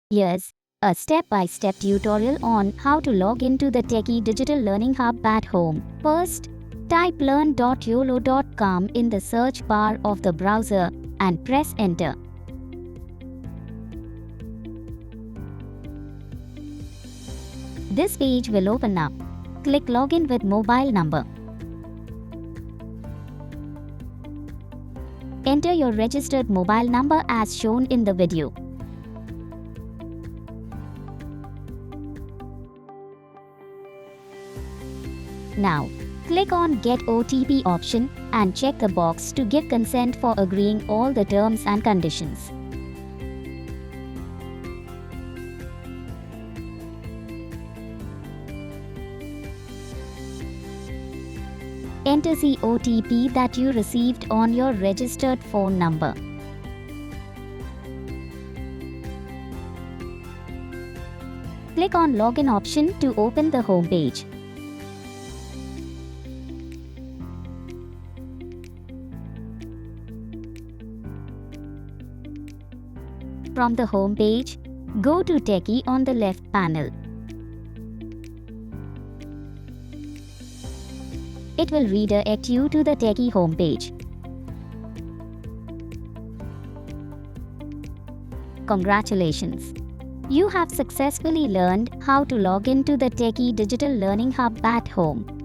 Here's a step-by-step tutorial on how to log into the Tekie Digital Learning Hub at home. First, type learn.yolo.com in the search bar of the browser and press enter. This page will open up. Click Login with mobile number. Enter your registered mobile number as shown in the video. Now, click on Get OTP option and check the box to give consent for agreeing all the terms and conditions. Enter the OTP that you received on your registered phone number. Click on Login option to open the home page. From the home page, go to Tekie on the left panel. It will redirect you to the Tekie homepage. Congratulations! You have successfully learned how to log into the Tekie Digital Learning Hub at home.